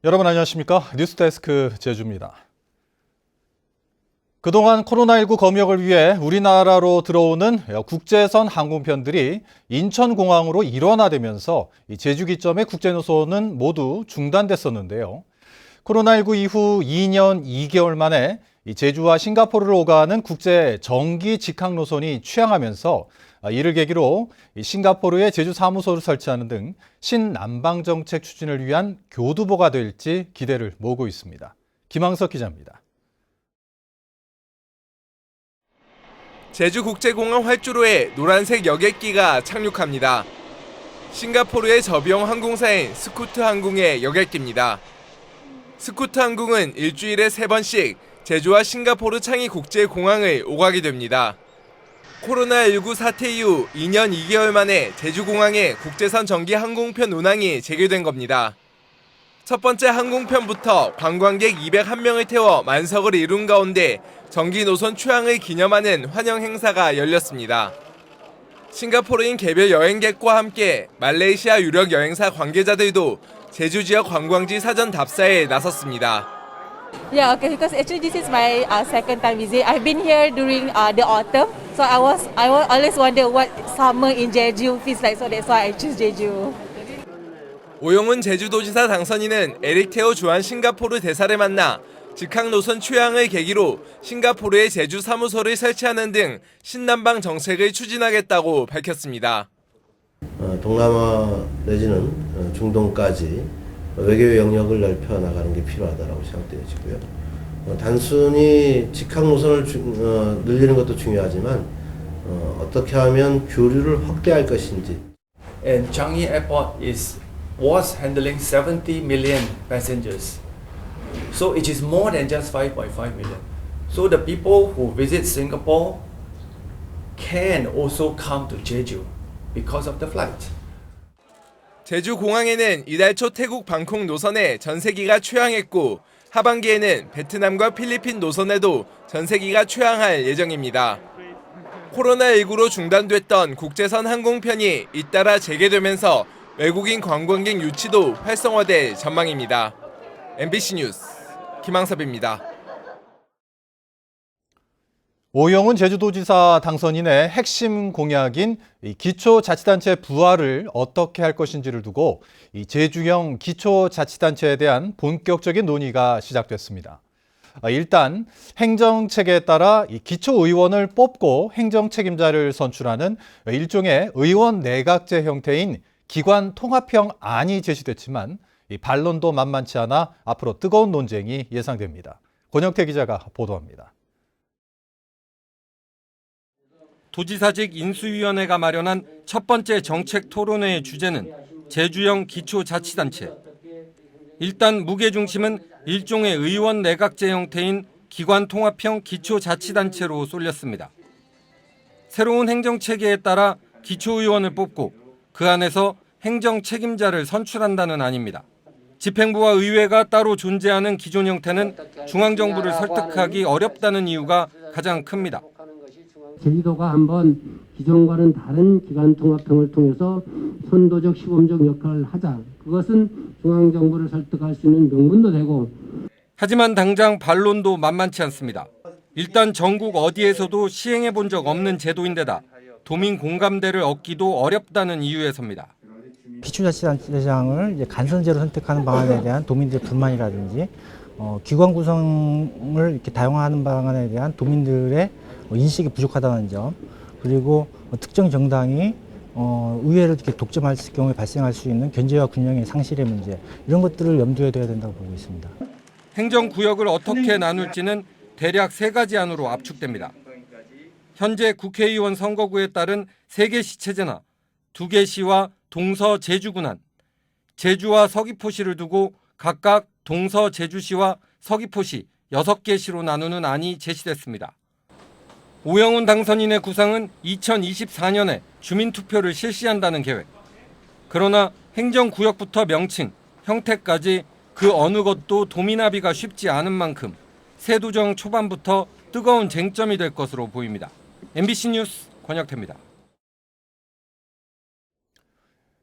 여러분 안녕하십니까? 뉴스데스크 제주입니다. 그동안 코로나19 검역을 위해 우리나라로 들어오는 국제선 항공편들이 인천공항으로 일원화되면서 제주 기점의 국제노선은 모두 중단됐었는데요. 코로나19 이후 2년 2개월 만에 제주와 싱가포르를 오가는 국제 정기 직항 노선이 취항하면서 이를 계기로 싱가포르에 제주 사무소를 설치하는 등 신남방 정책 추진을 위한 교두보가 될지 기대를 모으고 있습니다. 김항석 기자입니다. 제주국제공항 활주로에 노란색 여객기가 착륙합니다. 싱가포르의 저비용 항공사인 스쿠트 항공의 여객기입니다. 스쿠트 항공은 일주일에 3번씩 제주와 싱가포르 창의 국제공항을 오가게 됩니다. 코로나19 사태 이후 2년 2개월 만에 제주공항에 국제선 정기 항공편 운항이 재개된 겁니다. 첫 번째 항공편부터 관광객 201명을 태워 만석을 이룬 가운데 정기 노선 취항을 기념하는 환영 행사가 열렸습니다. 싱가포르인 개별 여행객과 함께 말레이시아 유력 여행사 관계자들도 제주 지역 관광지 사전 답사에 나섰습니다. Yeah, okay, because actually this is my second time visit. I've been here during the autumn, so I always wonder what summer in Jeju feels like. So that's why I choose Jeju. 오용훈 제주도지사 당선인은 에릭 테오 주한 싱가포르 대사를 만나 직항 노선 취항을 계기로 싱가포르에 제주 사무소를 설치하는 등 신남방 정책을 추진하겠다고 밝혔습니다. 동남아 내지는 중동까지 외교 영역을 넓혀 나가는 게 필요하다고 생각되어지고요. 단순히 직항 노선을 늘리는 것도 중요하지만 어떻게 하면 교류를 확대할 것인지. And Changi Airport was handling 70 million passengers. So it is more than just 5.5 million. So the people who visit Singapore can also come to Jeju because of the flight. 제주 공항에는 이달 초 태국 방콕 노선에 전세기가 취항했고 하반기에는 베트남과 필리핀 노선에도 전세기가 취항할 예정입니다. 코로나19로 중단됐던 국제선 항공편이 잇따라 재개되면서 외국인 관광객 유치도 활성화될 전망입니다. MBC 뉴스 김항섭입니다. 오영훈 제주도지사 당선인의 핵심 공약인 기초자치단체 부활을 어떻게 할 것인지를 두고 제주형 기초자치단체에 대한 본격적인 논의가 시작됐습니다. 일단 행정체계에 따라 기초의원을 뽑고 행정책임자를 선출하는 일종의 의원 내각제 형태인 기관 통합형 안이 제시됐지만 반론도 만만치 않아 앞으로 뜨거운 논쟁이 예상됩니다. 권영태 기자가 보도합니다. 도지사직 인수위원회가 마련한 첫 번째 정책 토론회의 주제는 제주형 기초자치단체. 일단 무게중심은 일종의 의원 내각제 형태인 기관 통합형 기초자치단체로 쏠렸습니다. 새로운 행정체계에 따라 기초의원을 뽑고 그 안에서 행정책임자를 선출한다는 안입니다. 집행부와 의회가 따로 존재하는 기존 형태는 중앙정부를 설득하기 어렵다는 이유가 가장 큽니다. 제주도가 한번 기존과는 다른 기관 통합형을 통해서 선도적 시범적 역할을 하자. 그것은 중앙정부를 설득할 수 있는 명분도 되고. 하지만 당장 반론도 만만치 않습니다. 일단 전국 어디에서도 시행해 본 적 없는 제도인데다 도민 공감대를 얻기도 어렵다는 이유에서입니다. 기초자치단체장을 이제 간선제로 선택하는 방안에 대한 도민들의 불만이라든지 기관 구성을 이렇게 다양화하는 방안에 대한 도민들의 인식이 부족하다는 점, 그리고 특정 정당이 의회를 이렇게 독점할 경우에 발생할 수 있는 견제와 균형의 상실의 문제, 이런 것들을 염두에 둬야 된다고 보고 있습니다. 행정구역을 어떻게 나눌지는 대략 3가지 안으로 압축됩니다. 현재 국회의원 선거구에 따른 3개 체제나 2개 시와 동서 제주군안, 제주와 서귀포시를 두고 각각 동서 제주시와 서귀포시 6개 시로 나누는 안이 제시됐습니다. 오영훈 당선인의 구상은 2024년에 주민투표를 실시한다는 계획. 그러나 행정구역부터 명칭, 형태까지 그 어느 것도 도민합의가 쉽지 않은 만큼 세도정 초반부터 뜨거운 쟁점이 될 것으로 보입니다. MBC 뉴스 권혁태입니다.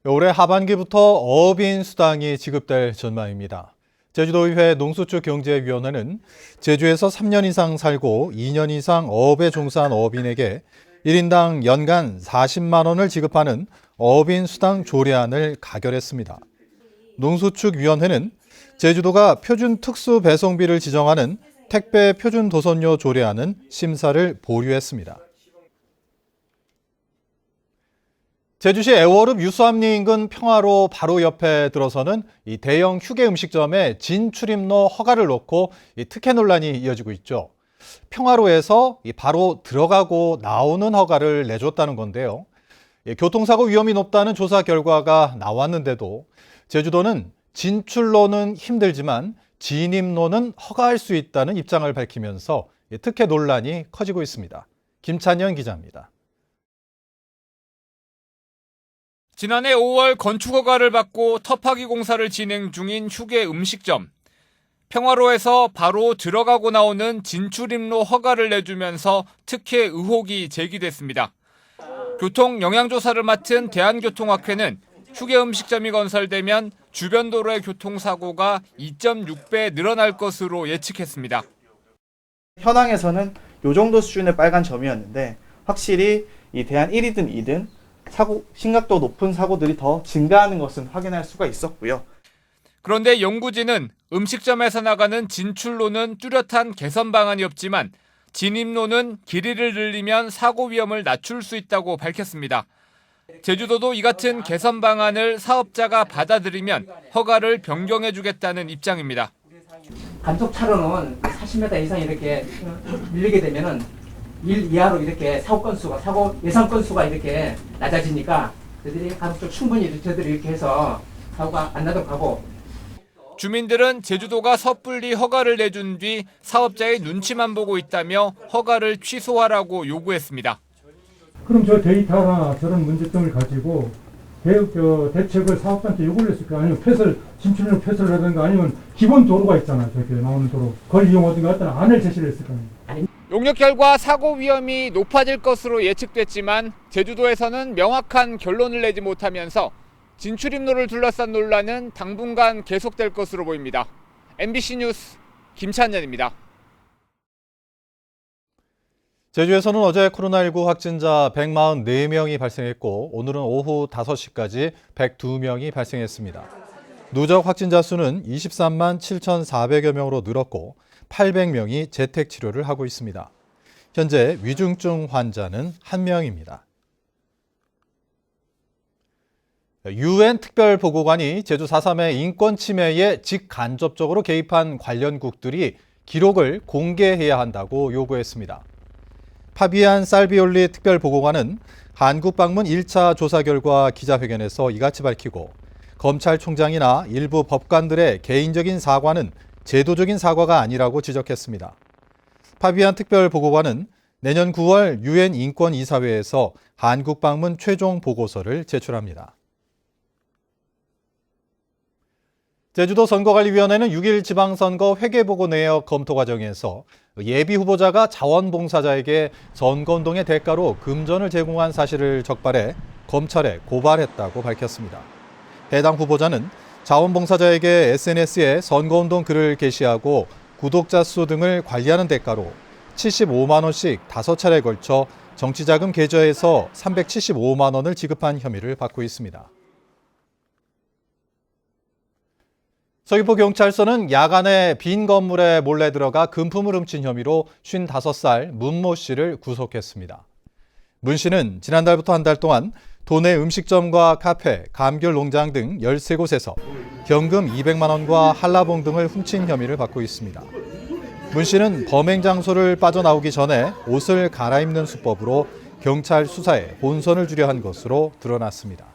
올해 하반기부터 어업인 수당이 지급될 전망입니다. 제주도의회 농수축경제위원회는 제주에서 3년 이상 살고 2년 이상 어업에 종사한 어업인에게 1인당 연간 40만 원을 지급하는 어업인 수당 조례안을 가결했습니다. 농수축위원회는 제주도가 표준 특수 배송비를 지정하는 택배 표준 도선료 조례안은 심사를 보류했습니다. 제주시 애월읍 유수암리 인근 평화로 바로 옆에 들어서는 이 대형 휴게 음식점에 진출입로 허가를 놓고 이 특혜 논란이 이어지고 있죠. 평화로에서 바로 들어가고 나오는 허가를 내줬다는 건데요. 교통사고 위험이 높다는 조사 결과가 나왔는데도 제주도는 진출로는 힘들지만 진입로는 허가할 수 있다는 입장을 밝히면서 특혜 논란이 커지고 있습니다. 김찬현 기자입니다. 지난해 5월 건축허가를 받고 터파기 공사를 진행 중인 휴게 음식점. 평화로에서 바로 들어가고 나오는 진출입로 허가를 내주면서 특혜 의혹이 제기됐습니다. 교통 영향조사를 맡은 대한교통학회는 휴게 음식점이 건설되면 주변 도로의 교통사고가 2.6배 늘어날 것으로 예측했습니다. 현황에서는 이 정도 수준의 빨간 점이었는데 확실히 이 대한 1위든 2든 심각도 높은 사고들이 더 증가하는 것은 확인할 수가 있었고요. 그런데 연구진은 음식점에서 나가는 진출로는 뚜렷한 개선 방안이 없지만 진입로는 길이를 늘리면 사고 위험을 낮출 수 있다고 밝혔습니다. 제주도도 이 같은 개선 방안을 사업자가 받아들이면 허가를 변경해주겠다는 입장입니다. 단속 차로는 40m 이상 이렇게 밀리게 되면은 1 이하로 이렇게 사고 예상 건수가 이렇게 낮아지니까 저희들이 가급적 충분히 저희들이 이렇게 해서 사고가 안 나도록 하고. 주민들은 제주도가 섣불리 허가를 내준 뒤 사업자의 눈치만 보고 있다며 허가를 취소하라고 요구했습니다. 그럼 저 데이터나 저런 문제점을 가지고 대책을 사업자한테 요구를 했을 거 아니면 진출로 폐설을 하든가 아니면 기본 도로가 있잖아요. 저렇게 나오는 도로. 그걸 이용하든가 어떤 안을 제시를 했을 거 아니에요. 용역 결과 사고 위험이 높아질 것으로 예측됐지만 제주도에서는 명확한 결론을 내지 못하면서 진출입로를 둘러싼 논란은 당분간 계속될 것으로 보입니다. MBC 뉴스 김찬현입니다. 제주에서는 어제 코로나19 확진자 144명이 발생했고 오늘은 오후 5시까지 102명이 발생했습니다. 누적 확진자 수는 23만 7,400여 명으로 늘었고 800명이 재택 치료를 하고 있습니다. 현재 위중증 환자는 1명입니다. UN 특별보고관이 제주 4.3의 인권 침해에 직간접적으로 개입한 관련국들이 기록을 공개해야 한다고 요구했습니다. 파비안 살비올리 특별보고관은 한국 방문 1차 조사 결과 기자회견에서 이같이 밝히고 검찰총장이나 일부 법관들의 개인적인 사과는 제도적인 사과가 아니라고 지적했습니다. 파비안 특별보고관은 내년 9월 UN 인권이사회에서 한국 방문 최종 보고서를 제출합니다. 제주도 선거관리위원회는 6일 지방선거 회계보고 내역 검토 과정에서 예비 후보자가 자원봉사자에게 선거운동의 대가로 금전을 제공한 사실을 적발해 검찰에 고발했다고 밝혔습니다. 해당 후보자는 자원봉사자에게 SNS에 선거운동 글을 게시하고 구독자 수 등을 관리하는 대가로 75만 원씩 5차례에 걸쳐 정치자금 계좌에서 375만 원을 지급한 혐의를 받고 있습니다. 서귀포경찰서는 야간에 빈 건물에 몰래 들어가 금품을 훔친 혐의로 55살 문모 씨를 구속했습니다. 문 씨는 지난달부터 한 달 동안 도내 음식점과 카페, 감귤 농장 등 13곳에서 경금 200만 원과 한라봉 등을 훔친 혐의를 받고 있습니다. 문 씨는 범행 장소를 빠져나오기 전에 옷을 갈아입는 수법으로 경찰 수사에 혼선을 주려 한 것으로 드러났습니다.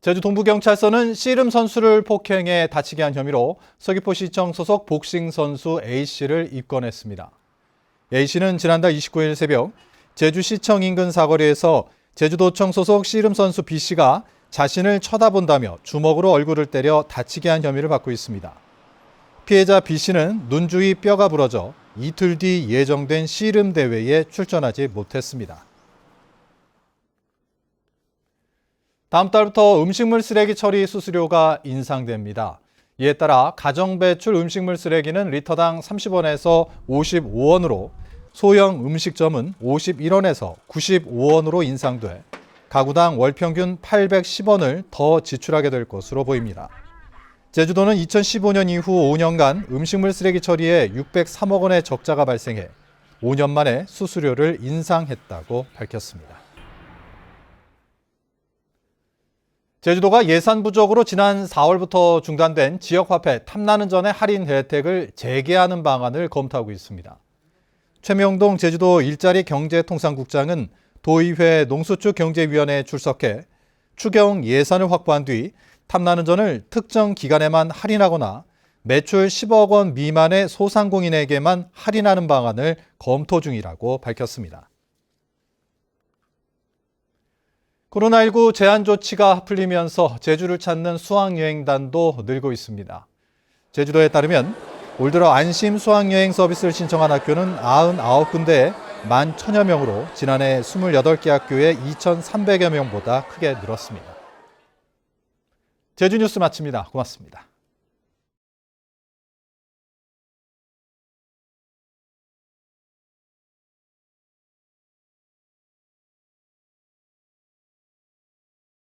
제주 동부경찰서는 씨름 선수를 폭행해 다치게 한 혐의로 서귀포시청 소속 복싱 선수 A씨를 입건했습니다. A씨는 지난달 29일 새벽 제주시청 인근 사거리에서 제주도청 소속 씨름 선수 B씨가 자신을 쳐다본다며 주먹으로 얼굴을 때려 다치게 한 혐의를 받고 있습니다. 피해자 B씨는 눈 주위 뼈가 부러져 이틀 뒤 예정된 씨름 대회에 출전하지 못했습니다. 다음 달부터 음식물 쓰레기 처리 수수료가 인상됩니다. 이에 따라 가정배출 음식물 쓰레기는 리터당 30원에서 55원으로, 소형 음식점은 51원에서 95원으로 인상돼 가구당 월 평균 810원을 더 지출하게 될 것으로 보입니다. 제주도는 2015년 이후 5년간 음식물 쓰레기 처리에 603억 원의 적자가 발생해 5년 만에 수수료를 인상했다고 밝혔습니다. 제주도가 예산 부족으로 지난 4월부터 중단된 지역화폐 탐나는 전의 할인 혜택을 재개하는 방안을 검토하고 있습니다. 최명동 제주도 일자리 경제통상국장은 도의회 농수축경제위원회에 출석해 추경 예산을 확보한 뒤 탐나는 전을 특정 기간에만 할인하거나 매출 10억 원 미만의 소상공인에게만 할인하는 방안을 검토 중이라고 밝혔습니다. 코로나19 제한 조치가 풀리면서 제주를 찾는 수학여행단도 늘고 있습니다. 제주도에 따르면 올 들어 안심 수학여행 서비스를 신청한 학교는 99군데에 11,000여 명으로 지난해 28개 학교의 2,300여 명보다 크게 늘었습니다. 제주뉴스 마칩니다. 고맙습니다.